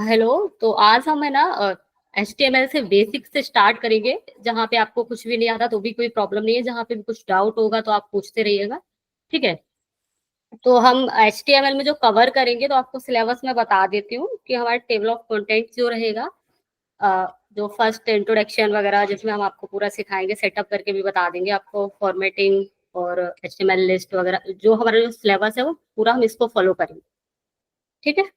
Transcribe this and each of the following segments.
Hello. तो आज हम है ना HTML से बेसिक से स्टार्ट करेंगे। जहाँ पे आपको कुछ भी नहीं आता तो भी कोई प्रॉब्लम नहीं है, जहाँ पे भी कुछ डाउट होगा तो आप पूछते रहिएगा। ठीक है। तो हम HTML में जो कवर करेंगे तो आपको सिलेबस में बता देती हूँ कि हमारा टेबल ऑफ कंटेंट जो रहेगा, जो फर्स्ट इंट्रोडक्शन वगैरह जिसमें हम आपको पूरा सिखाएंगे, सेटअप करके भी बता देंगे आपको, फॉर्मेटिंग और HTML लिस्ट वगैरह, जो हमारा जो सिलेबस है वो पूरा हम इसको फॉलो करेंगे। ठीक है।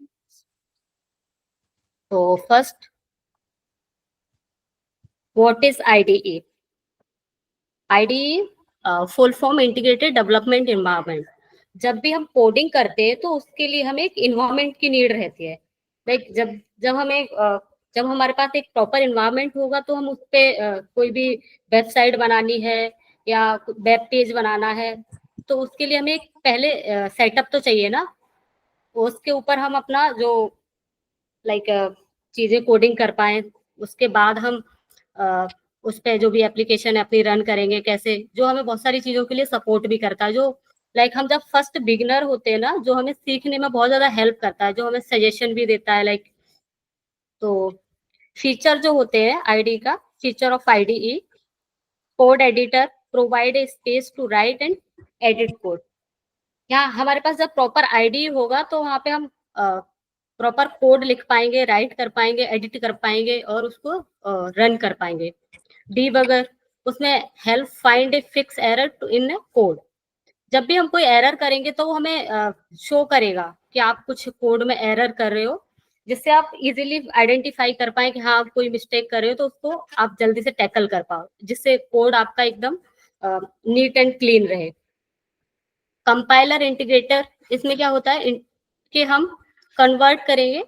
तो first, what is IDE? IDE full form integrated development environment. जब भी हम कोडिंग करते हैं तो उसके लिए हमें एक इन्वायरमेंट की नीड रहती है। लाइक जब हमारे पास एक प्रॉपर इन्वायरमेंट होगा तो हम उस पे कोई भी वेबसाइट बनानी है या वेब पेज बनाना है, तो उसके लिए हमें एक पहले सेटअप तो चाहिए ना। उसके ऊपर हम अपना जो लाइक चीजें कोडिंग कर पाए, उसके बाद हम अ, उस पे जो भी एप्लीकेशन है अपनी रन करेंगे कैसे, जो हमें बहुत सारी चीजों के लिए सपोर्ट भी करता है। जो लाइक हम जब फर्स्ट बिगनर होते हैं ना, जो हमें सीखने में बहुत ज्यादा हेल्प करता है, जो हमें सजेशन भी देता है। लाइक तो फीचर जो होते हैं आईडी का, feature of IDE: code editor provide a space to write and edit code. यहाँ हमारे पास जब प्रॉपर आईडी होगा तो वहाँ पे हम प्रॉपर कोड लिख पाएंगे, राइट कर पाएंगे, एडिट कर पाएंगे और उसको रन कर पाएंगे। डीबगर, उसमें help find a fix error to in code. जब भी हम कोई एरर करेंगे तो वो हमें शो करेगा कि आप कुछ कोड में एरर कर रहे हो, जिससे आप इजीली आइडेंटिफाई कर पाए कि हाँ आप कोई मिस्टेक कर रहे हो, तो उसको आप जल्दी से टैकल कर पाओ, जिससे कोड आपका एकदम नीट एंड क्लीन रहे। कंपाइलर इंटीग्रेटर, इसमें क्या होता है कि हम कन्वर्ट करेंगे,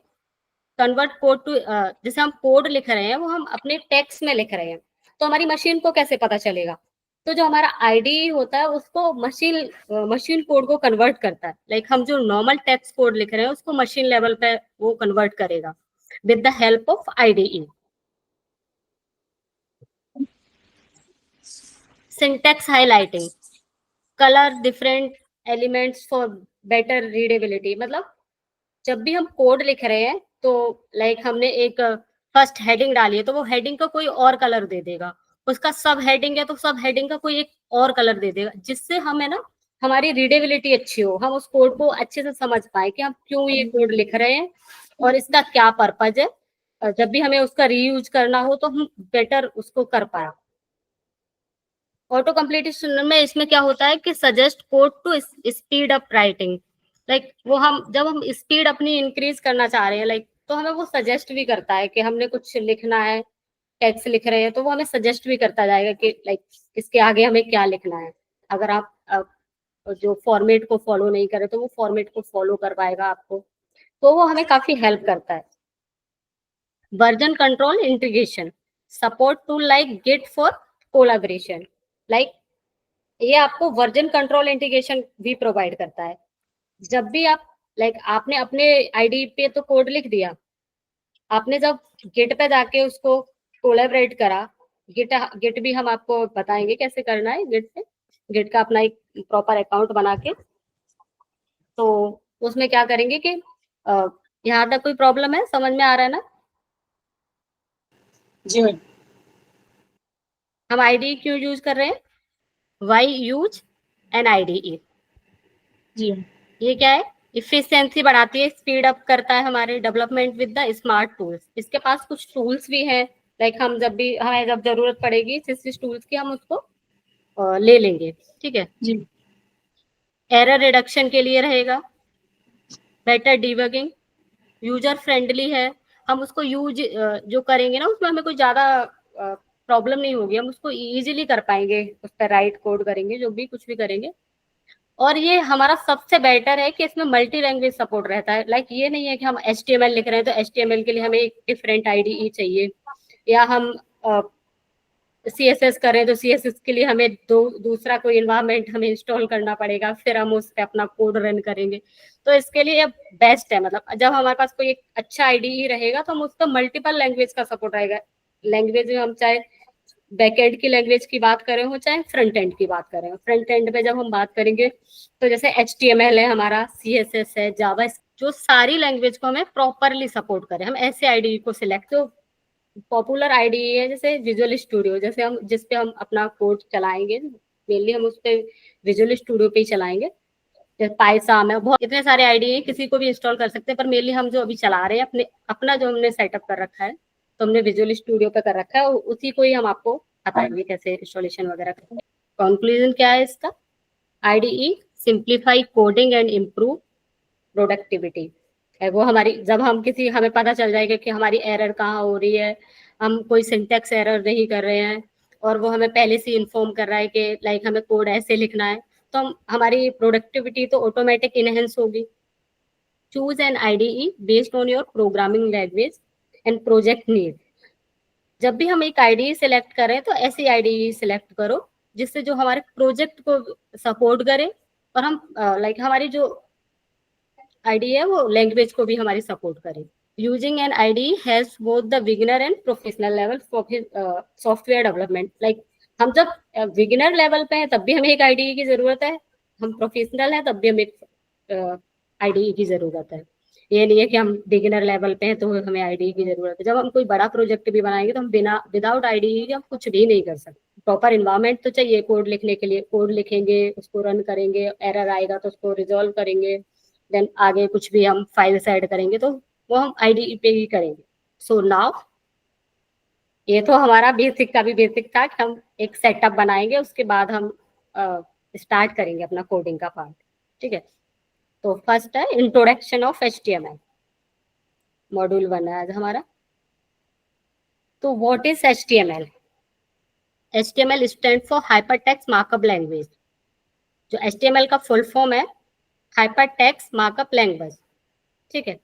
कन्वर्ट कोड टू, जैसे हम कोड लिख रहे हैं वो हम अपने टेक्स्ट में लिख रहे हैं, तो हमारी मशीन को कैसे पता चलेगा? तो जो हमारा आईडी होता है उसको मशीन कोड को कन्वर्ट करता है। लाइक हम जो नॉर्मल टेक्स्ट कोड लिख रहे हैं उसको मशीन लेवल पे वो कन्वर्ट करेगा with the help of IDE। Syntax highlighting, colour different elements for better readability. मतलब जब भी हम कोड लिख रहे हैं तो लाइक हमने एक फर्स्ट हेडिंग डाली है तो वो हेडिंग का कोई और कलर दे देगा, उसका सब हेडिंग है तो सब हेडिंग का कोई एक और कलर दे देगा, जिससे हम है ना हमारी रीडेबिलिटी अच्छी हो, हम उस कोड को अच्छे से समझ पाए कि हम क्यों ये कोड लिख रहे हैं और इसका क्या पर्पज है। और जब भी हमें उसका रीयूज करना हो तो हम बेटर उसको कर पाए। ऑटो कंप्लीटेशन में इसमें क्या होता है कि suggest code to speed up writing. Like वो हम जब हम स्पीड अपनी इंक्रीज करना चाह रहे हैं, लाइक तो हमें वो सजेस्ट भी करता है कि हमने कुछ लिखना है, टेक्स्ट लिख रहे हैं तो वो हमें सजेस्ट भी करता जाएगा कि लाइक इसके आगे हमें क्या लिखना है। अगर आप जो फॉर्मेट को फॉलो नहीं करे तो वो फॉर्मेट को फॉलो करवाएगा आपको, तो वो हमें काफी हेल्प करता है। Version control integration, support tool like git for collaboration. Like ये आपको वर्जन कंट्रोल इंटीग्रेशन भी प्रोवाइड करता है। जब भी आप लाइक आपने अपने आईडी पे तो कोड लिख दिया, आपने जब गिट पे जाके उसको कोलैबोरेट करा, गिट गिट भी हम आपको बताएंगे कैसे करना है। गिट पे, गिट का अपना एक प्रॉपर अकाउंट बना के, तो उसमें क्या करेंगे कि यहाँ तक कोई प्रॉब्लम है, समझ में आ रहा है ना? जी मैम। हम आईडी क्यों यूज कर रहे हैं? Why use an IDE? जी मैम। ये क्या है? इफिशियंसी बढ़ाती है, स्पीड अप करता है हमारे development with the smart tools. इसके पास कुछ टूल्स भी हैं, लाइक हम जब भी हमें जब जरूरत पड़ेगी जिस टूल्स की हम उसको ले लेंगे। ठीक है। जी एरर रिडक्शन के लिए रहेगा, बेटर डिबगिंग, यूजर फ्रेंडली है। हम उसको यूज जो करेंगे ना उसमें हमें कोई ज्यादा प्रॉब्लम नहीं होगी, हम उसको इजीली कर पाएंगे, उस पर राइट कोड करेंगे जो भी कुछ भी करेंगे। और ये हमारा सबसे बेटर है कि इसमें मल्टी लैंग्वेज सपोर्ट रहता है। लाइक ये नहीं है कि हम HTML लिख रहे हैं तो HTML के लिए हमें एक डिफरेंट IDE चाहिए, या हम CSS करें तो CSS के लिए हमें दूसरा कोई इन्वायरमेंट हमें इंस्टॉल करना पड़ेगा, फिर हम उस पर अपना कोड रन करेंगे। तो इसके लिए बेस्ट है, मतलब जब हमारे पास कोई एक अच्छा IDE रहेगा तो हम उसका मल्टीपल लैंग्वेज का सपोर्ट रहेगा। लैंग्वेज में हम चाहे बैकएंड की लैंग्वेज की बात करें हो चाहे फ्रंट एंड की बात करें। फ्रंट एंड पे जब हम बात करेंगे तो जैसे HTML है हमारा, CSS है, जावा जो सारी लैंग्वेज को हमें प्रॉपरली सपोर्ट करे। हम ऐसे आईडीई को सिलेक्ट, जो पॉपुलर आईडीई है जैसे विजुअल स्टूडियो, जैसे हम जिस पे हम अपना कोड चलाएंगे, मेनली हम उस पे विजुअल स्टूडियो पे ही चलाएंगे। जैसे पाइथन है, बहुत इतने सारे आईडीई हैं, किसी को भी इंस्टॉल कर सकते हैं, पर मेनली हम जो अभी चला रहे हैं अपना जो हमने सेटअप कर रखा है, तो हमने विजुअल स्टूडियो पे कर रखा है, उसी को ही हम आपको बताएंगे कैसे इंस्टॉलेशन वगैरह करें। कंक्लूजन क्या है इसका? IDE simplify coding and improve productivity है। वो हमारी, जब हम किसी, हमें पता चल जाएगा कि हमारी एरर कहाँ हो रही है, हम कोई सिंटेक्स एरर नहीं कर रहे हैं, और वो हमें पहले से इन्फॉर्म कर रहा है कि लाइक हमें कोड ऐसे लिखना है, तो हमारी प्रोडक्टिविटी तो ऑटोमेटिक इनहेंस होगी। Choose an IDE based on your programming language and project need. जब भी हम एक आईडीई सिलेक्ट करें तो ऐसी आईडीई सिलेक्ट करो जिससे जो हमारे प्रोजेक्ट को सपोर्ट करे, और हम लाइक हमारी जो आईडी है वो लैंग्वेज को भी हमारी सपोर्ट करे। Using an ID has both the beginner and professional level software development. Like हम जब बिगिनर लेवल पे हैं तब भी हमें एक आईडी की जरूरत है, हम प्रोफेशनल हैं तब भी हमें एक आईडी की जरूरत है। ये नहीं है कि हम बिगिनर लेवल पे हैं तो हमें आईडी की जरूरत है। जब हम कोई बड़ा प्रोजेक्ट भी बनाएंगे तो हम बिना विदाउट आईडी के हम कुछ भी नहीं कर सकते। प्रॉपर इन्वायरमेंट तो चाहिए कोड लिखने के लिए, कोड लिखेंगे, उसको रन करेंगे, एरर आएगा तो उसको रिजॉल्व करेंगे, देन आगे कुछ भी हम फाइल्स ऐड करेंगे तो वो हम आईडी पे ही करेंगे। सो नाउ ये तो हमारा बेसिक का भी बेसिक था कि हम एक सेटअप बनाएंगे, उसके बाद हम स्टार्ट करेंगे अपना कोडिंग का पार्ट। ठीक है, तो फर्स्ट है इंट्रोडक्शन ऑफ एचटीएमएल, मॉड्यूल 1 है आज हमारा। तो what is HTML? HTML stand for hypertext markup language. जो एचटीएमएल का फुल फॉर्म है हाइपरटेक्स्ट मार्कअप लैंग्वेज। ठीक है,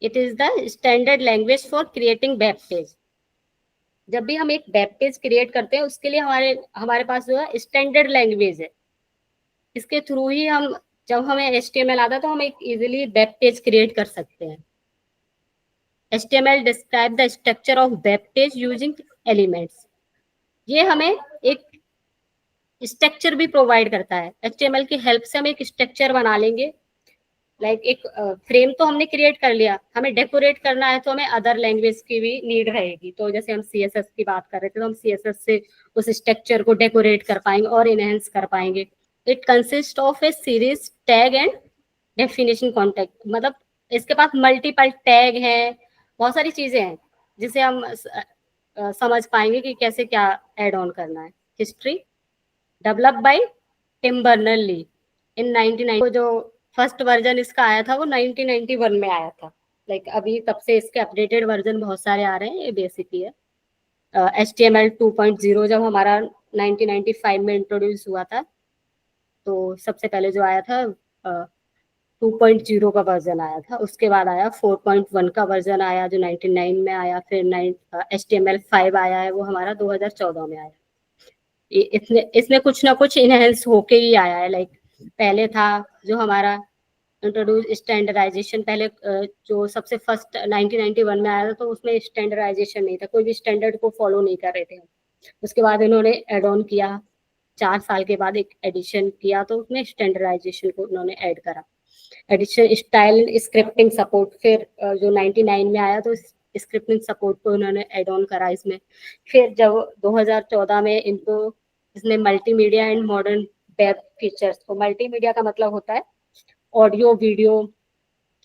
it is the standard language for creating web page. जब भी हम एक वेब पेज क्रिएट करते हैं उसके लिए हमारे पास जो है स्टैंडर्ड लैंग्वेज है, इसके थ्रू ही हम, जब हमें एचटीएमएल आता है तो हम एक इजीली वेब पेज क्रिएट कर सकते हैं। HTML describe the structure of web page using elements. ये हमें एक स्ट्रक्चर भी प्रोवाइड करता है। एचटीएमएल की हेल्प से हम एक स्ट्रक्चर बना लेंगे। लाइक एक फ्रेम तो हमने क्रिएट कर लिया, हमें डेकोरेट करना है तो हमें अदर लैंग्वेज की भी नीड रहेगी। तो जैसे हम सीएसएस की बात कर रहे थे तो हम सीएसएस से उस स्ट्रक्चर को डेकोरेट कर पाएंगे और इनहेंस कर पाएंगे। It consist of A series tag and definition contact. मतलब इसके पास मल्टीपल टैग हैं, बहुत सारी चीजें हैं जिसे हम समझ पाएंगे कि कैसे क्या एड ऑन करना है। हिस्ट्री डेवलप बाय टिम बर्नर-ली इन 1990। जो फर्स्ट वर्जन इसका आया था वो 1991 में आया था। लाइक अभी तब से इसके अपडेटेड वर्जन बहुत सारे आ रहे हैं, ये बेसिक ही है। HTML 2.0 जब हमारा 1995 में इंट्रोड्यूस हुआ था तो सबसे पहले जो आया था 2.0 का वर्जन आया था। उसके बाद आया 4.1 का वर्जन आया जो 99 में आया। फिर HTML 5 आया है, वो हमारा 2014 में आया। इसमें कुछ ना कुछ इनहेंस होके ही आया है। लाइक पहले था जो हमारा इंट्रोड्यूस स्टैंडर्डाइजेशन, पहले जो सबसे फर्स्ट 1991 में आया था तो उसमें स्टैंडर्डाइजेशन नहीं था, कोई भी स्टैंडर्ड को फॉलो नहीं कर रहे थे। उसके बाद इन्होंने एड ऑन किया, 4 साल के बाद एक एडिशन किया तो उसमें स्टैंडर्डाइजेशन को उन्होंने ऐड करा। एडिशन स्टाइल स्क्रिप्टिंग सपोर्ट, फिर जो 99 में आया तो स्क्रिप्टिंग सपोर्ट को उन्होंने ऐड ऑन करा इसमें। फिर जब 2014 में इनको इसने multimedia and modern web features को, मल्टीमीडिया का मतलब होता है ऑडियो वीडियो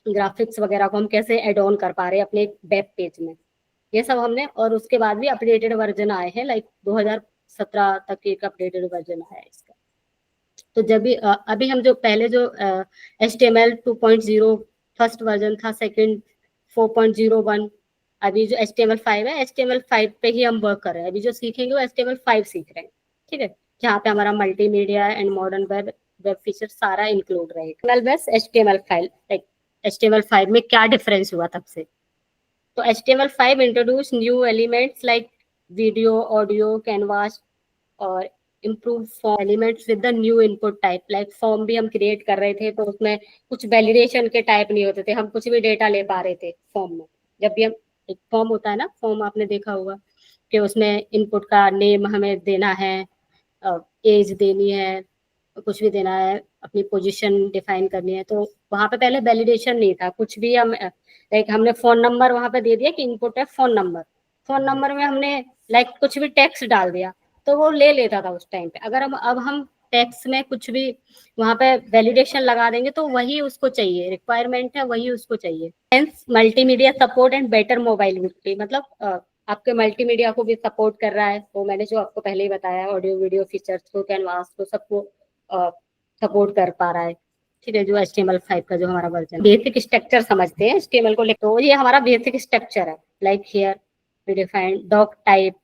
ग्राफिक्स वगैरह को हम कैसे एड ऑन कर पा रहे हैं अपने वेब पेज में, ये सब हमने। और उसके बाद भी अपडेटेड वर्जन आए हैं, लाइक 2017 तक एक अपडेटेड वर्जन आया है इसका। तो जब भी अभी हम जो पहले जो HTML 2.0 फर्स्ट वर्जन था, सेकंड 4.01, अभी जो HTML 5 है, HTML 5 पे ही हम वर्क कर रहे हैं। अभी जो सीखेंगे वो HTML 5 सीख रहे हैं। ठीक है, जहाँ पे हमारा multimedia and modern web feature सारा इंक्लूड रहेगा। बस HTML 5, लाइक HTML 5 में क्या डिफरेंस हुआ तब से? तो HTML 5 introduce new elements like video, audio, canvas और improve form elements with the new input type. Like form भी हम क्रिएट कर रहे थे तो उसमें कुछ वैलिडेशन के टाइप नहीं होते थे, हम कुछ भी डेटा ले पा रहे थे फॉर्म में। जब भी हम, एक फॉर्म होता है ना, फॉर्म आपने देखा होगा कि उसमें इनपुट का नेम हमें देना है, एज देनी है, कुछ भी देना है, अपनी पोजीशन डिफाइन करनी है, तो वहां पे पहले वैलिडेशन नहीं था कुछ भी। हम लाइक हमने फोन नंबर वहां पे दे दिया कि इनपुट है फोन नंबर, फोन नंबर में हमने लाइक कुछ भी टेक्स्ट डाल दिया तो वो ले लेता था उस टाइम पे। अगर हम अब हम टेक्स्ट में कुछ भी वहां पे वैलिडेशन लगा देंगे तो वही उसको चाहिए, रिक्वायरमेंट है वही उसको चाहिए। Hence multimedia support and better mobility, मतलब आपके मल्टीमीडिया को भी सपोर्ट कर रहा है, वो मैंने जो आपको पहले ही बताया, ऑडियो वीडियो फीचर्स को, कैनवास को, सबको सपोर्ट कर पा रहा है। ठीक है, जो HTML5 का जो हमारा वर्जन, बेसिक स्ट्रक्चर समझते हैं HTML को, तो ये हमारा बेसिक स्ट्रक्चर है। Like here we define doc type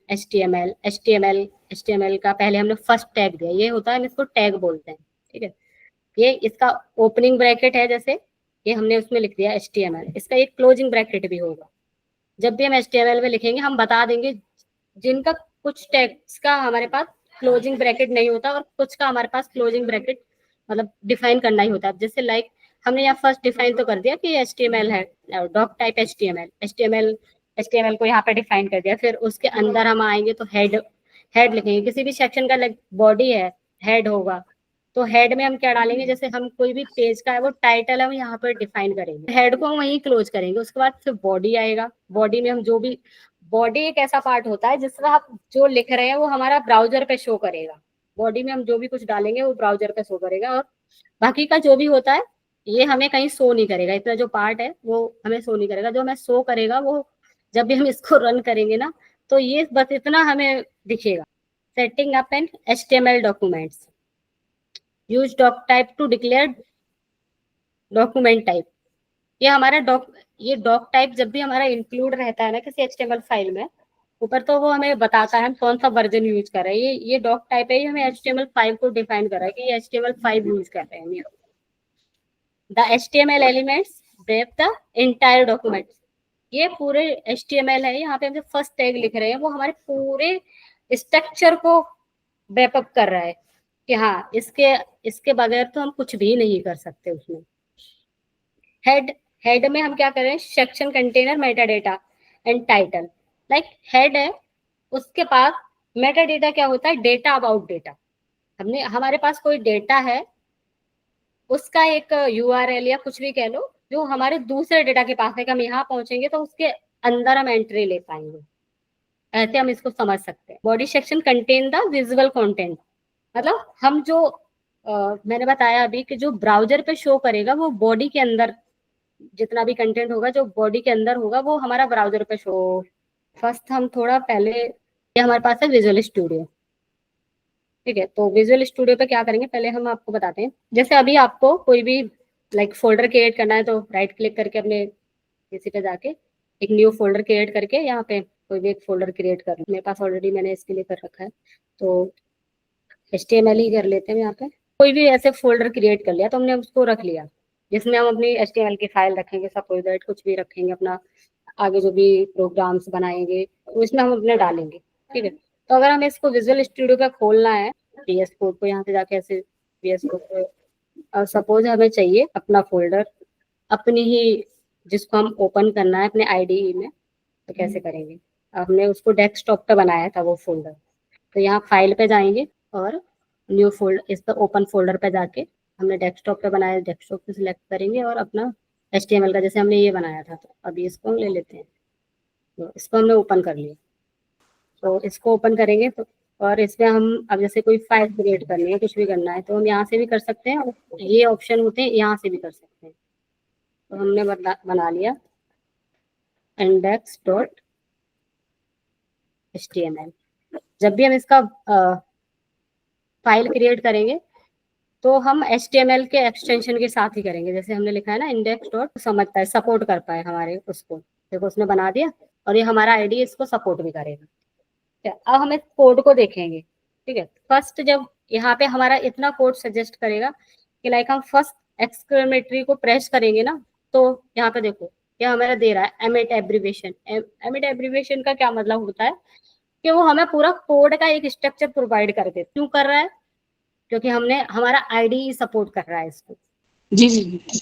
HTML का पहले हमने फर्स्ट टैग दिया, ये होता है, हम इसको टैग बोलते हैं। ठीक है, ये इसका ओपनिंग ब्रैकेट है, जैसे ये हमने उसमें लिख दिया HTML, इसका एक क्लोजिंग ब्रैकेट भी होगा। जब भी हम HTML में लिखेंगे हम बता देंगे, जिनका कुछ टैग्स का हमारे पास क्लोजिंग ब्रैकेट नहीं होता और कुछ का हमारे पास क्लोजिंग ब्रैकेट मतलब डिफाइन करना ही होता है। जैसे लाइक हमने यहाँ फर्स्ट डिफाइन तो कर दिया कि HTML है, डॉक टाइप HTML को यहाँ पे डिफाइन कर दिया। फिर उसके अंदर हम आएंगे तो हेड लिखेंगे, किसी भी सेक्शन का लाइक बॉडी है, हेड होगा, तो हेड में हम क्या डालेंगे, जैसे हम कोई भी पेज का है वो टाइटल हम यहाँ पर डिफाइन करेंगे, हेड को हम वहीं क्लोज करेंगे। उसके बाद फिर बॉडी आएगा, बॉडी में हम जो भी, बॉडी एक ऐसा पार्ट होता है जिसमें आप जो लिख रहे हैं वो हमारा ब्राउजर पे शो करेगा। बॉडी में हम जो भी कुछ डालेंगे वो ब्राउजर पे शो करेगा, और बाकी का जो भी होता है ये हमें कहीं शो नहीं करेगा, इतना जो पार्ट है वो हमें शो नहीं करेगा। जो हमें शो करेगा वो जब भी हम इसको रन करेंगे ना, तो ये बस इतना हमें दिखेगा। Setting up and HTML documents, use doc type to declare document type. ये हमारा ये डॉक टाइप जब भी हमारा इंक्लूड रहता है ना किसी HTML फाइल में ऊपर, तो वो हमें बताता है हम कौन सा वर्जन यूज कर रहे हैं। ये डॉक टाइप है, ये हमें HTML5 को डिफाइन कर रहा है कि ये HTML5 यूज कर रहे हैं। The HTML elements break the entire document, ये पूरे HTML है, यहाँ पे हम जो फर्स्ट टैग लिख रहे हैं वो हमारे पूरे स्ट्रक्चर को बैकअप कर रहा है कि हाँ इसके बगैर तो हम कुछ भी नहीं कर सकते उसमें। हेड में हम क्या करें, section container Meta data and title. Like head है, उसके पास मेटा डेटा क्या होता है, डेटा अबाउट डेटा। हमने हमारे पास कोई डेटा है, उसका एक URL या कुछ भी कह लो जो हमारे दूसरे डेटा के पास है, कि हम यहाँ पहुंचेंगे तो उसके अंदर हम एंट्री ले पाएंगे, ऐसे हम इसको समझ सकते हैं। Body section contain the visual content, मतलब हम जो मैंने बताया अभी कि जो ब्राउजर पे शो करेगा वो बॉडी के अंदर जितना भी कंटेंट होगा जो बॉडी के अंदर होगा वो हमारा ब्राउजर पे शो। फर्स्ट हम थोड़ा पहले, ये हमारे पास है विजुअल स्टूडियो। ठीक है, तो विजुअल स्टूडियो पे क्या करेंगे पहले हम आपको बताते हैं। जैसे अभी आपको कोई भी लाइक फोल्डर क्रिएट करना है तो राइट क्लिक करके अपने किसी पे जाके एक न्यू फोल्डर क्रिएट करके यहाँ पे कोई भी एक फोल्डर क्रिएट कर, मेरे पास ऑलरेडी मैंने इसके लिए कर रखा है तो HTML ही कर लेते हैं। यहाँ पे कोई भी ऐसे फोल्डर क्रिएट कर लिया तो हमने उसको रख लिया, जिसमें हम अपनी HTML की फाइल रखेंगे, सपोज दैट कुछ भी रखेंगे अपना, आगे जो भी प्रोग्राम्स बनाएंगे तो इसमें हम अपने डालेंगे। ठीक है, तो अगर हमें इसको विजुअल स्टूडियो पे खोलना है, VS कोड को यहाँ से जाके ऐसे VS कोड पे, और सपोज हमें चाहिए अपना फोल्डर अपनी ही जिसको हम ओपन करना है अपने IDE में, तो कैसे करेंगे, हमने उसको डेस्कटॉप पे बनाया था वो फोल्डर, तो यहाँ फाइल पे जाएंगे और न्यू फोल्डर, इस पर ओपन फोल्डर पे जाके हमने डेस्कटॉप पे बनाया, डेस्कटॉप पे सिलेक्ट करेंगे और अपना HTML का जैसे हमने ये बनाया था, तो अभी इसको हम ले लेते हैं, तो इसको हमने ओपन कर लिया। तो इसको ओपन करेंगे तो, और इसमें हम अब जैसे कोई फाइल क्रिएट करनी है, कुछ भी करना है तो हम यहाँ से भी कर सकते हैं, और ये ऑप्शन होते हैं यहाँ से भी कर सकते हैं। तो हमने बना लिया index.html। जब भी हम इसका फाइल क्रिएट करेंगे तो हम HTML के एक्सटेंशन के साथ ही करेंगे, जैसे हमने लिखा है ना इंडेक्स डॉट, समझता है सपोर्ट कर पाए हमारे उसको, देखो उसने बना दिया और ये हमारा ID इसको सपोर्ट भी करेगा। अब हम इस कोड को देखेंगे। ठीक है, फर्स्ट जब यहाँ पे हमारा इतना कोड सजेस्ट करेगा कि लाइक हम फर्स्ट एक्सक्लेमेटरी को प्रेस करेंगे ना, तो यहाँ पे देखो ये हमारा दे रहा है एमिट एब्रीविएशन। एमिट एब्रीविएशन का क्या मतलब होता है कि वो हमें पूरा कोड का एक स्ट्रक्चर प्रोवाइड कर देता है। क्यों कर रहा है, क्योंकि हमने हमारा IDE सपोर्ट कर रहा है इसको। जी जी जी।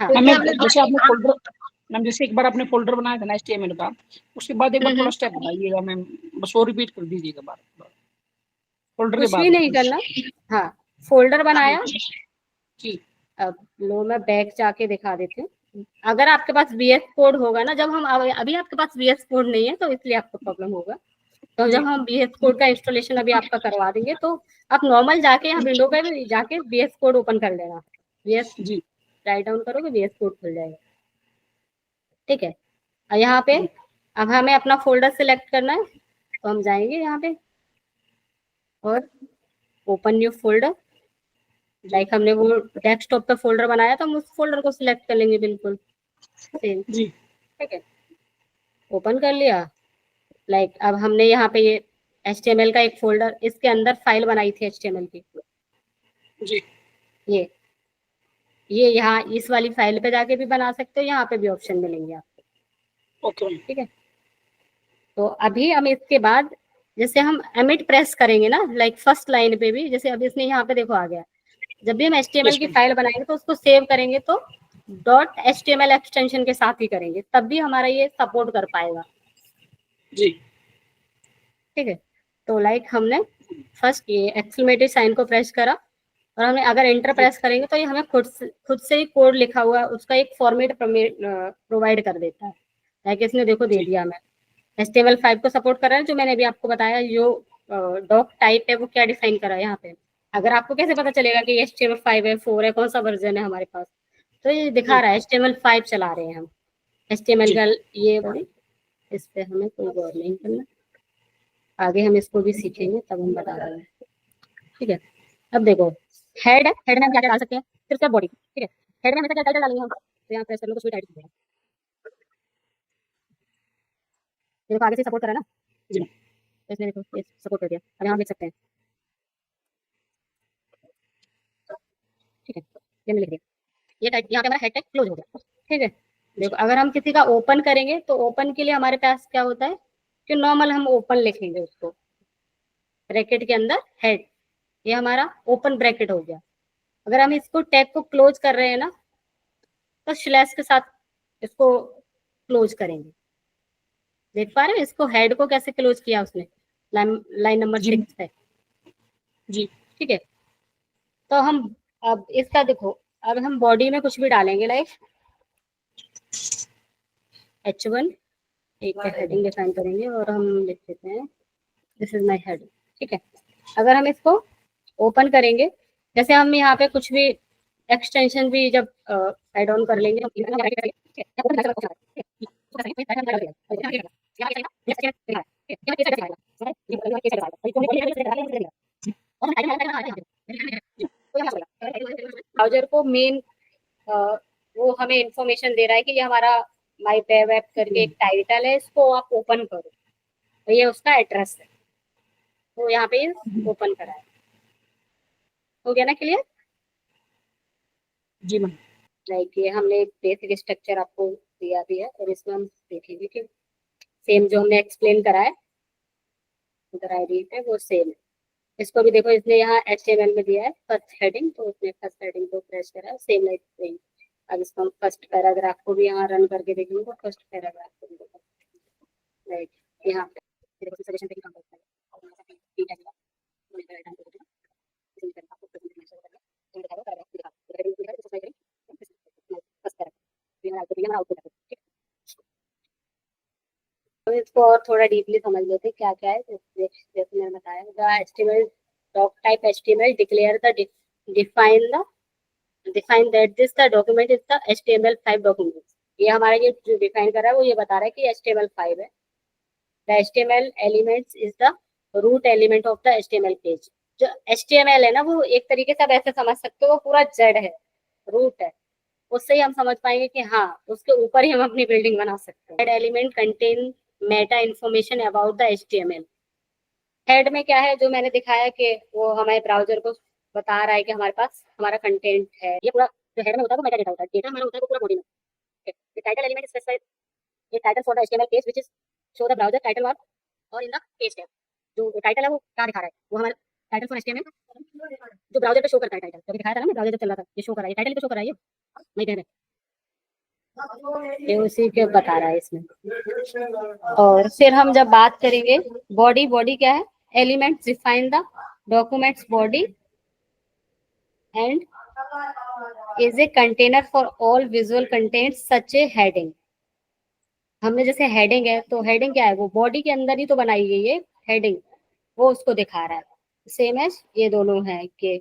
हाँ, हमें जैसे आपने फोल्डर मैम, जैसे एक बार आपने फोल्डर बनाया था ना HTML का, उसके बाद एक बार थोड़ा स्टेप बताइएगा मैम, बस वो रिपीट कर दीजिएगा बार बार फोल्डर के कुछ बाद। भी नहीं करना। हाँ, फोल्डर बनाया, जी अब लो मैं बैक जाके दिखा देती हूँ। अगर आपके पास VS कोड होगा ना, जब हम अभी आपके पास VS कोड नहीं है तो इसलिए आपको प्रॉब्लम होगा। तो जब हम VS कोड का इंस्टॉलेशन अभी आपका करवा देंगे तो आप नॉर्मल जाके यहाँ विंडो पे भी जाके VS कोड ओपन कर लेना। VS जी राइट डाउन करोगे VS कोड खुल जाएगा। ठीक है, और यहाँ पे अब हमें अपना फोल्डर सिलेक्ट करना है, तो हम जाएंगे यहाँ पे और ओपन न्यू फोल्डर। लाइक हमने वो डेस्कटॉप पे फोल्डर बनाया था, हम उस फोल्डर को सिलेक्ट कर लेंगे बिल्कुल सेम। जी ठीक है, ओपन कर लिया। लाइक अब हमने यहाँ पे ये HTML का एक फोल्डर, इसके अंदर फाइल बनाई थी HTML की। जी ये यहाँ इस वाली फाइल पे जाके भी बना सकते हो, यहाँ पे भी ऑप्शन मिलेंगे आपको। Okay ma'am. ठीक है, तो अभी हम इसके बाद जैसे हम एमिट प्रेस करेंगे ना, लाइक फर्स्ट लाइन पे भी, जैसे अभी इसने यहाँ पे देखो आ गया। जब भी हम HTML Yes, की ma'am. फाइल बनाएंगे तो उसको सेव करेंगे तो .html एक्सटेंशन के साथ ही करेंगे, तब भी हमारा ये सपोर्ट कर पाएगा। जी ठीक है, तो लाइक हमने फर्स्ट ये एक्सक्लेमेटरी साइन को प्रेस करा और हमें अगर एंटर प्रेस करेंगे तो ये हमें खुद से ही कोड लिखा हुआ उसका एक फॉर्मेट प्रोवाइड कर देता है। लाइक इसने देखो दे जी दिया हमें HTML5 को सपोर्ट कर रहा है, जो मैंने अभी आपको बताया जो डॉक टाइप है वो क्या डिफाइन करा है यहाँ पे। अगर आपको कैसे पता चलेगा कि HTML5 है 4 है, कौन सा वर्जन है हमारे पास, तो ये दिखा रहा है HTML5 चला रहे हैं हम। HTML जी का ये बड़ी, इस पे हमें कोई गौर नहीं करना, आगे हम इसको भी सीखेंगे तब हम बता रहे हैं। ठीक है, अब देखो हेड है, हेड में हम क्या क्या डाल सकते हैं, फिर उसका बॉडी। ठीक है, हेड में हमेशा क्या टाइटल डालेंगे हम, तो यहाँ प्रेस कर लो तो कोई टाइटल देगा। ये देखो आगे से सपोर्ट करा ना, जी तो इसने देखो ये सपोर्ट कर दिया। अब यहाँ देख सकते हैं। ठीक है, ये मैंने लिख दिया, ये टाइट यहाँ पे हमारा हेड टैग क्लोज हो गया। ठीक है, देखो अगर हम किसी का ओपन करेंगे तो ओपन के लिए हमारे पास क्या होता है कि नॉर्मल हम ओपन लिखेंगे उसको ब्रैकेट के अंदर हेड, ये हमारा ओपन ब्रैकेट हो गया। अगर हम इसको टैग को क्लोज कर रहे हैं ना तो स्लैश के साथ इसको क्लोज करेंगे। देख पा रहे हैं इसको, हेड को कैसे क्लोज किया उसने, लाइन नंबर जी 6 पे। जी ठीक है, तो हम अब इसका देखो, अब हम बॉडी में कुछ भी डालेंगे लाइक H1 एक हेडिंग डिफाइन करेंगे और हम लिख देते हैं दिस इज माय हेड। ठीक है, अगर हम इसको ओपन करेंगे, जैसे हम यहाँ पे कुछ भी एक्सटेंशन भी जब ऐड ऑन कर लेंगे ब्राउजर को मेन वो हमें इंफॉर्मेशन दे रहा है कि ये हमारा माई वेब ऐप करके एक टाइटल है, इसको आप ओपन करो, तो ये उसका एड्रेस है, तो यहाँ पे ओपन करा है। हो गया ना क्लियर? जी मैम लाइक ये हमने एक बेसिक स्ट्रक्चर आपको दिया भी है और इसमें हम देखेंगे कि सेम जो हमने एक्सप्लेन करा है उधर आईडी पे वो सेम है। इसको भी देखो इसने यहाँ HTML में दिया है फर्स्ट हेडिंग, तो उसने फर्स्ट हेडिंग को प्रेस करा है सेम लाइक सेम। अब इसको हम फर्स्ट पैराग्राफ को भी यहाँ रन करके देखेंगे तो फर्स्ट पैराग्राफ को भी देखो लाइक यहाँ पे देखो सजेशन पे काम करता है और यहाँ पे पी टैग का पूरी तरह टाइम को देखो इसी तरह आपको प्रेजेंटेशन करना है, तो दिखाओ पैराग्राफ दिखाओ हेडिंग दिखाओ तो सही करें फर्स्ट पैराग्राफ ये हमारा आउटपुट है। ठीक है, तो इसको और थोड़ा डीपली समझ लेते हैं क्या क्या है। जैसे मैंने बताया the HTML doc type HTML declare the define that this the document is the HTML5 document। ये हमारा ये जो डिफाइन कर रहा है वो ये बता रहा है कि HTML5 है। The HTML elements is the root element of the HTML page। जो HTML है ना वो एक तरीके से आप ऐसे समझ सकते हो वो पूरा जेड है, रूट है, उससे ही हम समझ पाएंगे कि हाँ उसके ऊपर ही हम अपनी बिल्डिंग बना सकते हैं। Head element contain Meta information about the HTML। Head में क्या है जो मैंने दिखाया कि वो हमारे ब्राउजर को बता रहा है कि हमारे पास हमारा कंटेंट है। ये पूरा जो हेड में होता है वो मेटा डेटा होता है, डेटा हमारा होता है वो पूरा बॉडी में। टाइटल एलिमेंट स्पेसिफाइड ये title for the HTML page which is show the browser title bar और इन द पेज टैब। जो टाइटल है वो क्या दिखा रहा है, वो हमारा टाइटल फॉर HTML जो ब्राउजर पे शो करता है टाइटल, जो दिखाया था ना ब्राउजर जब चल रहा था ये शो कर रहा है, टाइटल पे शो कर रहा है ये नहीं कह रहे ये उसी के बता रहा है इसमें। और फिर हम जब बात करेंगे बॉडी, बॉडी क्या है, elements define the documents body and is a container for all visual content such A heading. हमने जैसे हेडिंग है तो हेडिंग क्या है, वो बॉडी के अंदर ही तो बनाई गई है हेडिंग, वो उसको दिखा रहा है। सेम एज ये दोनों है कि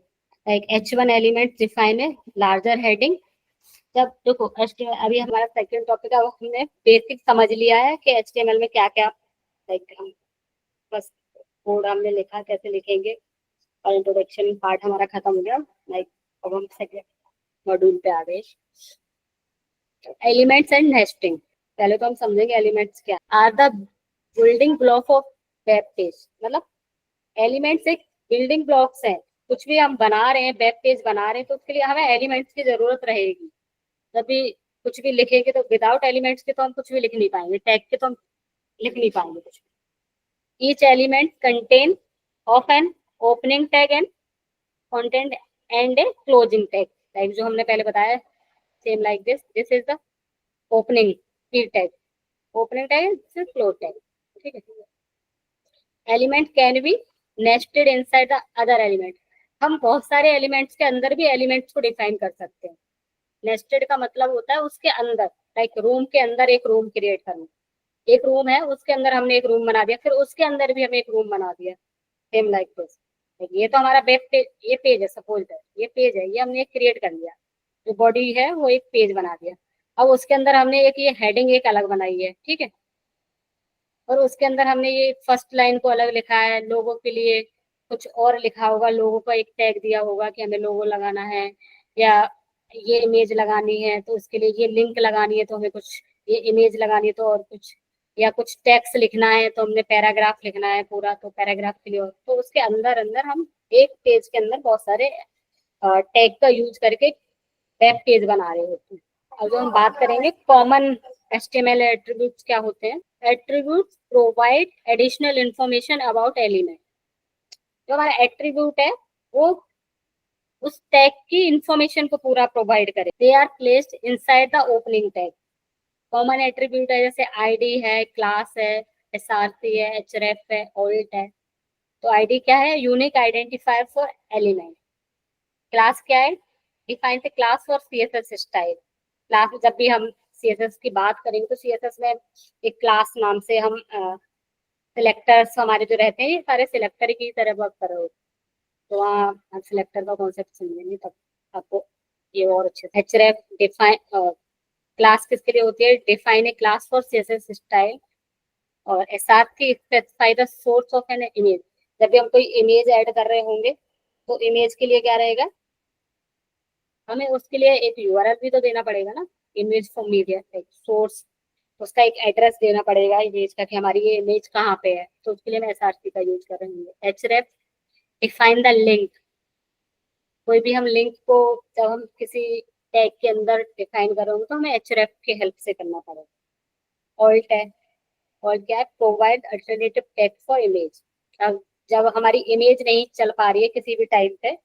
like H1 element define a larger heading. जब देखो अभी हमारा सेकंड टॉपिक है, वो हमने बेसिक समझ लिया है कि HTML में क्या क्या, लाइक हम बस कोड हमने लिखा कैसे लिखेंगे, और इंट्रोडक्शन पार्ट हमारा खत्म हो गया। लाइक अब हम सेकंड मॉड्यूल पे आ गए, एलिमेंट्स एंड नेस्टिंग। पहले तो हम समझेंगे एलिमेंट्स क्या are the building block of web page. मतलब एलिमेंट्स एक बिल्डिंग ब्लॉक्स हैं, कुछ भी हम बना रहे हैं, वेब पेज बना रहे हैं, तो उसके लिए हमें एलिमेंट्स की जरूरत रहेगी। जब भी कुछ भी लिखेंगे तो विदाउट एलिमेंट्स के तो हम कुछ भी लिख नहीं पाएंगे, टैग के तो हम लिख नहीं पाएंगे कुछ भी। Each element contain of an opening tag and content and A closing tag. Like जो हमने पहले बताया, same like this is the opening फिर टैग, ओपनिंग टैग फिर क्लोज टैग। ठीक है। Element can be nested inside the other element. हम बहुत सारे एलिमेंट्स के अंदर भी एलिमेंट्स को डिफाइन कर सकते हैं। नेस्टेड का मतलब होता है उसके अंदर, लाइक रूम के अंदर एक रूम क्रिएट करना। एक रूम है, उसके अंदर हमने एक रूम बना दिया, फिर उसके अंदर भी हमें एक रूम बना दिया। Same like this. ये तो हमारा वेब पेज, ये पेज है, सपोज है ये पेज है, ये हमने क्रिएट कर लिया, जो बॉडी है वो एक पेज बना दिया। अब उसके अंदर हमने एक ये हेडिंग एक अलग बनाई है, ठीक है, और उसके अंदर हमने ये फर्स्ट लाइन को अलग लिखा है, लोगों के लिए कुछ और लिखा होगा, लोगों को एक टैग दिया होगा कि हमें लोगो लगाना है, या ये इमेज लगानी है तो उसके लिए ये लिंक लगानी है, तो हमें कुछ ये इमेज लगानी है तो और कुछ, या कुछ टेक्स्ट लिखना है तो हमने पैराग्राफ लिखना है पूरा, तो पैराग्राफ के लिए तो उसके अंदर अंदर हम एक पेज के अंदर बहुत सारे टैग का यूज करके वेब पेज बना रहे होते हैं। अब जो हम बात करेंगे कॉमन HTML एट्रीब्यूट्स क्या होते हैं। Attributes provide additional information about element. जो हमारा एट्रीब्यूट है वो उस टैग की इंफॉर्मेशन को पूरा प्रोवाइड करे। They are placed inside the opening tag. Common attribute है जैसे आईडी है, क्लास है, SRC है, href है, ऑल्ट है। तो आईडी क्या है, unique identifier for element. Class क्या है, define the class for CSS style. Class जब भी हम CSS की बात करेंगे तो CSS में एक क्लास नाम से हम सिलेक्टर्स हमारे जो रहते हैं ये सारे सिलेक्टर की तरह वर्क कर रहे होते हैं। तो वहाँ हम सिलेक्टर का कॉन्सेप्ट समझेंगे तब आपको ये और अच्छे से। href डिफाइन क्लास किसके लिए होती है, define a class for CSS style. और SRC specify the source of an image. जब भी हम कोई इमेज ऐड कर रहे होंगे तो इमेज के लिए क्या रहेगा, हमें उसके लिए एक URL भी तो देना पड़ेगा ना, इमेज फॉर मीडिया एक सोर्स, उसका एक एड्रेस देना पड़ेगा इमेज का कि हमारी ये इमेज कहाँ पे है, तो उसके लिए मैं SRC का यूज कर रही हूँ। href define the link. कोई भी हम लिंक को जब हम किसी टैग के अंदर डिफाइन करेंगे तो हमें href की हेल्प से करना पड़ेगा। ऑल्ट है, ऑल्ट क्या है, provide alternative tag for image. अब जब हमारी इमेज नहीं चल पा रही है किसी भी टाइम पे,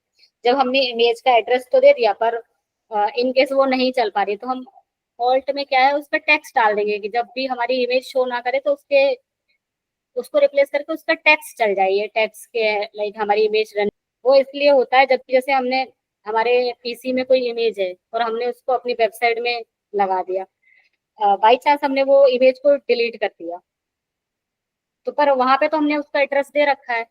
जब हमने इमेज का एड्रेस तो दे दिया पर इन केस वो नहीं चल पा रही, तो हम ऑल्ट में क्या है उस पर टेक्स्ट डाल देंगे कि जब भी हमारी इमेज शो ना करे तो उसके उसको रिप्लेस करके उसका टेक्स्ट चल जाए। ये टेक्स्ट के लाइक हमारी इमेज रन, वो इसलिए होता है जबकि जैसे हमने हमारे PC में कोई इमेज है और हमने उसको अपनी वेबसाइट में लगा दिया, बाई चांस हमने वो इमेज को डिलीट कर दिया, तो पर वहां पे तो हमने उसका एड्रेस दे रखा है,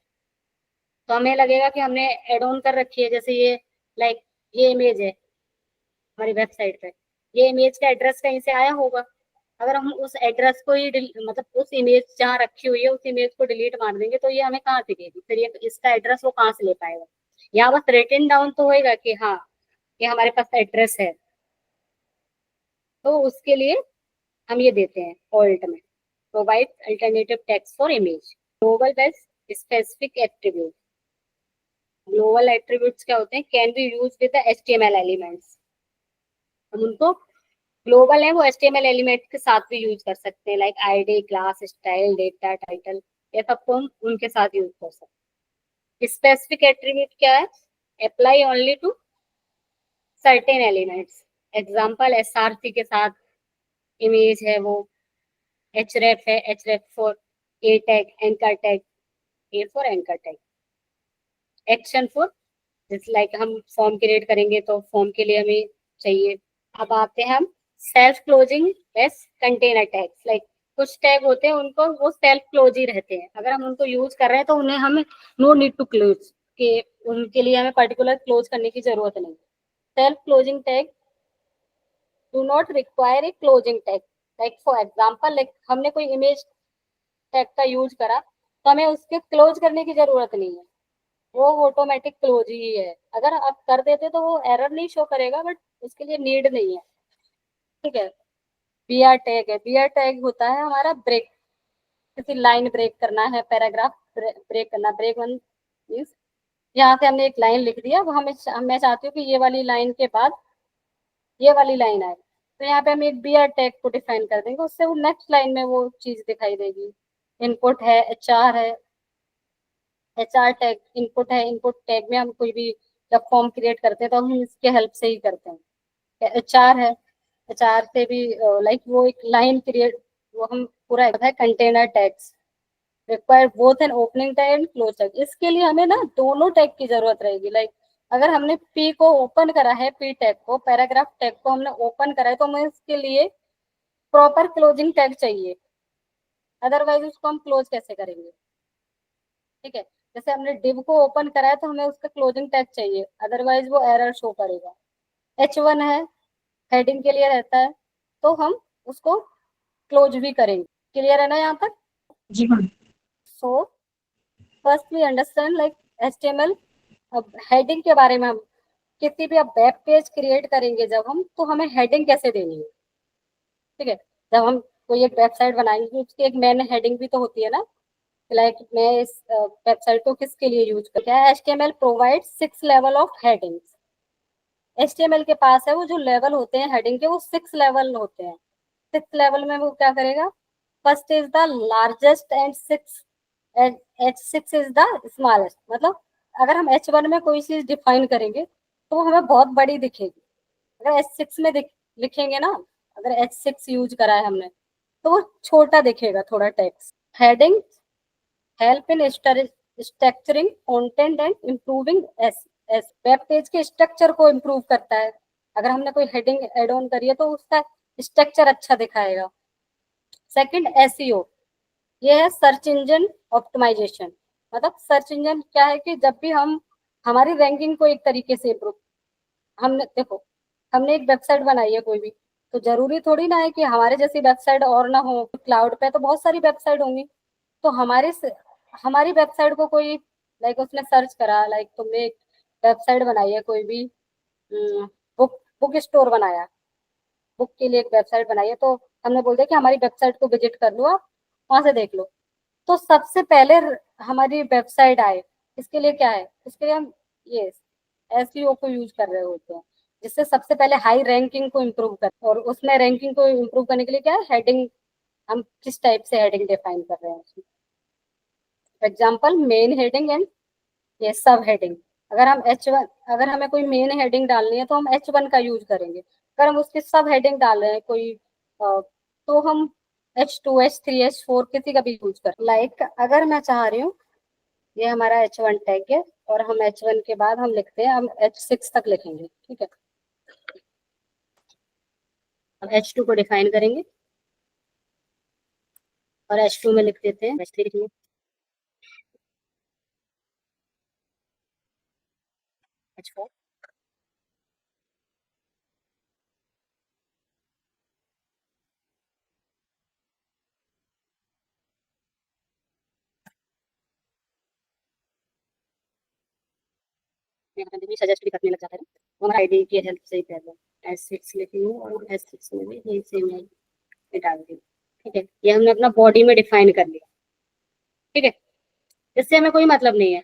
तो हमें लगेगा कि हमने एड ऑन कर रखी है। जैसे ये लाइक ये इमेज है हमारी वेबसाइट पे, ये इमेज का एड्रेस कहीं से आया होगा। अगर हम उस एड्रेस को ही मतलब उस इमेज जहाँ रखी हुई है उस इमेज को डिलीट मार देंगे तो ये हमें कहाँ दिखेगी, फिर ये इसका एड्रेस वो कहाँ से ले पाएगा। यहाँ बस रिटन डाउन तो होएगा कि हाँ ये हमारे पास एड्रेस है, तो उसके लिए हम ये देते हैं ऑल्ट में, provide alternative text for image. Global base specific attribute. Global attributes क्या होते हैं, can be use with the HTML elements. हम उनको ग्लोबल है वो HTML एलिमेंट के साथ भी यूज कर सकते हैं, like ID, class, style, data, title, ये सबको हम उनके साथ यूज कर सकते हैं। स्पेसिफिक एट्रीब्यूट क्या है, apply only to certain elements. Example SRC के साथ इमेज है वो, href है, href for a tag, anchor tag, a for anchor tag. Action for जैसे लाइक हम फॉर्म क्रिएट करेंगे तो फॉर्म के लिए हमें चाहिए। अब आते हैं हम self closing S container tags. Like कुछ टैग होते हैं उनको वो सेल्फ क्लोज ही रहते हैं, अगर हम उनको यूज कर रहे हैं तो उन्हें हमें नो नीड टू क्लोज के उनके लिए हमें पर्टिकुलर क्लोज करने की जरूरत नहीं। Self closing tag do not require a closing tag. Like for example, like हमने कोई इमेज टैग का यूज करा तो हमें उसके क्लोज करने की जरूरत नहीं है, वो ऑटोमेटिक क्लोज ही है। अगर आप कर देते तो वो एरर नहीं शो करेगा, बट उसके लिए नीड नहीं है। ठीक है। बीआर टैग है, बीआर टैग होता है हमारा ब्रेक, किसी लाइन ब्रेक करना है, पैराग्राफ ब्रेक करना। ब्रेक वन मीन्स यहाँ से हमने एक लाइन लिख दिया, वो मैं चाहती हूँ कि ये वाली लाइन के बाद ये वाली लाइन आए, तो यहाँ पे हम एक बीआर टैग को डिफाइन कर देंगे, उससे वो नेक्स्ट लाइन में वो चीज दिखाई देगी। इनपुट है, एचआर है, एचआर टैग इनपुट है। इनपुट टैग में हम कोई भी जब फॉर्म क्रिएट करते हैं तो हम इसके हेल्प से ही करते हैं। एचआर है, एचआर से भी लाइक वो एक लाइन क्रिएट, वो हम पूरा है container tags require both an opening tag and close tag. इसके लिए हमें ना दोनों टैग की जरूरत रहेगी। लाइक अगर हमने पी को ओपन करा है, पी टैग को, पैराग्राफ टैग को हमने ओपन करा है, तो हमें इसके लिए प्रॉपर क्लोजिंग टैग चाहिए, अदरवाइज उसको हम क्लोज कैसे करेंगे। ठीक है। जैसे हमने डिव को ओपन करा है तो हमें उसका क्लोजिंग टैग चाहिए, अदरवाइज वो एरर शो करेगा। H1 है, हेडिंग के लिए रहता है, तो हम उसको क्लोज भी करेंगे। क्लियर है ना यहाँ तक? जी ma'am. So first we understand like HTML। अब हेडिंग के बारे में, हम किसी भी अब वेब पेज क्रिएट करेंगे जब हम, तो हमें हेडिंग कैसे देनी है। ठीक है। जब हम कोई एक वेबसाइट बनाएंगे तो उसकी एक मेन हेडिंग भी तो होती है ना। लाइक मैं इस वेबसाइट को किसके लिए यूज करती है। HTML provide 6 level of headings. HTML के पास है वो जो लेवल होते हैं हेडिंग के, वो 6 लेवल होते हैं। 6 लेवल में वो क्या करेगा, first is the largest and H6 is the smallest. मतलब अगर हम H1 में कोई चीज डिफाइन करेंगे तो वो हमें बहुत बड़ी दिखेगी, अगर H6 में लिखेंगे ना, अगर H6 यूज करा है हमने तो वो छोटा दिखेगा थोड़ा text. Heading help in structuring content and improving S S web page के स्ट्रक्चर को इम्प्रूव करता है। अगर हमने कोई हेडिंग एड ऑन करी है तो उसका स्ट्रक्चर अच्छा दिखाएगा। सेकंड एसईओ, ये है सर्च इंजन ऑप्टिमाइजेशन। मतलब सर्च इंजन क्या है कि जब भी हम हमारी रैंकिंग को एक तरीके से इम्प्रूव, हमने देखो हमने एक वेबसाइट बनाई है कोई भी, तो जरूरी थोड़ी ना है कि हमारे जैसी वेबसाइट और ना हो। क्लाउड पे तो बहुत सारी वेबसाइट होंगी, तो हमारी वेबसाइट को कोई लाइक उसने सर्च करा, लाइक तुमने एक वेबसाइट बनाई है कोई भी, बुक बुक स्टोर बनाया, बुक के लिए एक वेबसाइट बनाई है, तो हमने बोल दिया कि हमारी वेबसाइट को विजिट कर लो, आप वहां से देख लो। तो सबसे पहले हमारी वेबसाइट आए, इसके लिए क्या है, इसके लिए हम ये एसईओ को यूज कर रहे होते हैं, जिससे सबसे पहले हाई रैंकिंग को इम्प्रूव कर, और उसमें रैंकिंग को इम्प्रूव करने के लिए क्या है, हेडिंग, हम किस टाइप से हेडिंग डिफाइन कर रहे हैं। एग्जाम्पल मेन हेडिंग एंड ये सब हेडिंग। अगर हम H1, अगर हमें कोई मेन हेडिंग डालनी है तो हम H1 का यूज करेंगे। अगर हम उसके सब हेडिंग डाल रहे हैं कोई तो हम H2 H3 H4 किसी का भी यूज कर। लाइक अगर मैं चाह रही हूँ, ये हमारा H1 टैग है और हम H1 के बाद हम लिखते हैं, हम H6 तक लिखेंगे। ठीक है। अब H2 को डिफाइन करेंगे और H2 में लिख देते हैं H3 लिखेंगे। H4 भी सजेस्ट भी करने लग जाता है, वो हमारा आईडी की हेल्प से ही कर रहे हैं। S6 लिखी हूँ और S6 में भी यही सेम है डाल दी। ठीक है। ये हमने अपना बॉडी में डिफाइन कर लिया। ठीक है। इससे हमें कोई मतलब नहीं है,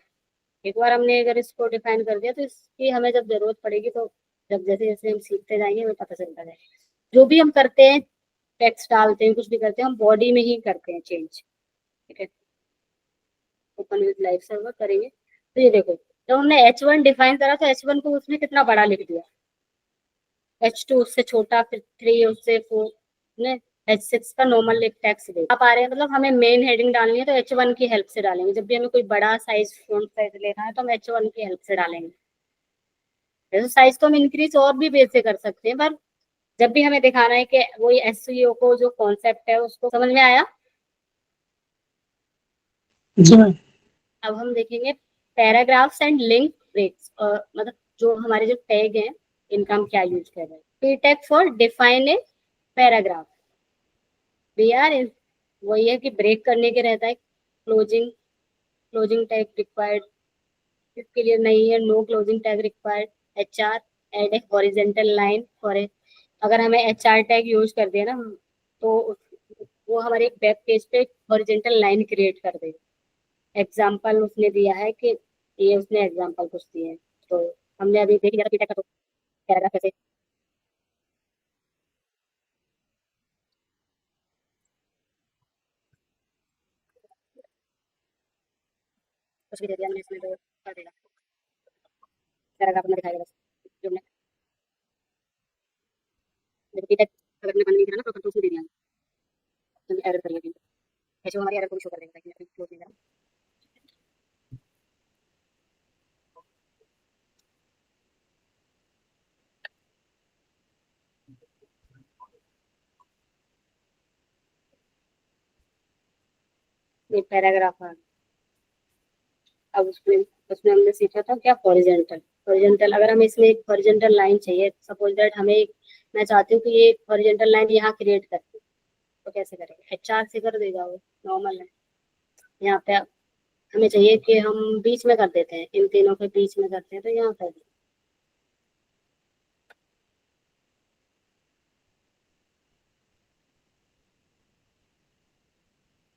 एक बार हमने अगर इसको डिफाइन कर दिया तो इसकी हमें जब जरूरत पड़ेगी तो जब जैसे जैसे हम सीखते जाएंगे हमें पता चलता जाएगा। जो भी हम करते हैं, टेक्स्ट डालते हैं, कुछ भी करते हैं, हम बॉडी में ही करते हैं चेंज। ठीक है। ओपन विद लाइव सर्वर करेंगे तो ये देखो, जब हमने H1 डिफाइन करा तो H1 को उसने कितना बड़ा लिख दिया, H2 उससे छोटा, फिर 3 उससे 4 ने, H6 का नॉर्मल एक टेक्स्ट दे आप आ रहे हैं। मतलब हमें मेन हेडिंग डालनी है तो H1 की हेल्प से डालेंगे। जब भी हमें कोई बड़ा साइज फॉन्ट साइज लेना है तो हम H1 की हेल्प से डालेंगे। जैसे साइज तो हम इंक्रीज और भी बेस से कर सकते हैं, पर जब भी हमें दिखाना है कि वही एसईओ को जो कॉन्सेप्ट है उसको समझ में आया। जी मैम। अब हम देखेंगे पैराग्राफ्स एंड लिंक ब्रेक्स, मतलब जो हमारे जो टैग हैं इनका हम क्या यूज कर रहे हैं। P tag for define a paragraph, B R वही है कि ब्रेक करने के रहता है। क्लोजिंग टैग रिक्वायर्ड, इसके लिए नहीं है, no closing tag required. H R add a horizontal line for a, अगर हमें एच आर टैग यूज कर दिया ना तो वो हमारे एक वेब पेज पे हॉरिजेंटल लाइन क्रिएट कर देगा। एग्जाम्पल उसने दिया है कि ये उसने एग्जाम्पल कुछ दिए हैं, तो हमने अभी देख लिया था कि पैराग्राफ कैसे कुछ भी दे दिया हमने इसमें तो कर देगा। पैराग्राफ में दिखाएगा बस जो हमने देखो टेक्स्ट अगर हमने बंद नहीं करा ना तो उसमें दे दिया हमने एरर कर लिया, ऐसे वो हमारी एरर को भी शो कर देगा कि हमने क्लोज नहीं करा। ये पैराग्राफ है। अब उसमें उसमें हमने सीखा था क्या, हॉरिजेंटल। हॉरिजेंटल अगर हमें इसमें एक हॉरिजेंटल लाइन चाहिए, सपोज दैट मैं चाहती हूँ कि ये हॉरिजेंटल लाइन यहाँ क्रिएट कर, तो कैसे करेंगे, एचआर से कर देगा वो, नॉर्मल है। यहाँ पे हमें चाहिए कि हम बीच में कर देते हैं, इन तीनों के बीच में करते हैं, तो यहाँ कर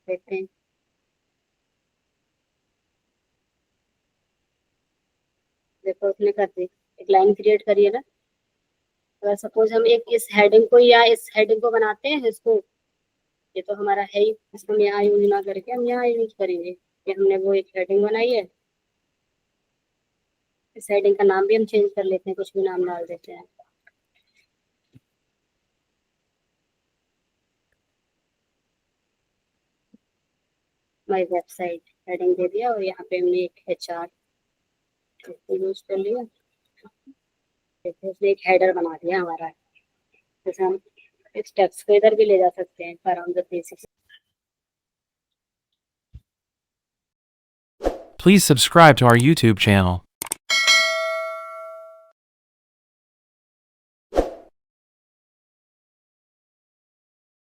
देखते हैं। देखो उसने कर दी, एक लाइन क्रिएट करी है ना। अगर सपोज हम एक इस हेडिंग को या इस हेडिंग को बनाते हैं इसको, ये तो हमारा है ही, इसको हम यहाँ यूज ना करके हम यहाँ यूज करेंगे कि हमने वो एक हेडिंग बनाई है। इस हेडिंग का नाम भी हम चेंज कर लेते हैं, कुछ भी नाम डाल देते हैं। माई वेबसाइट हेडिंग दे दिया और यहाँ पे हमने एक एचआर यूज कर लिया। देखो उसने एक हेडर बना दिया हमारा। जैसे हम इस टेक्स्ट को इधर भी ले जा सकते हैं around the basics. Please subscribe to our YouTube channel.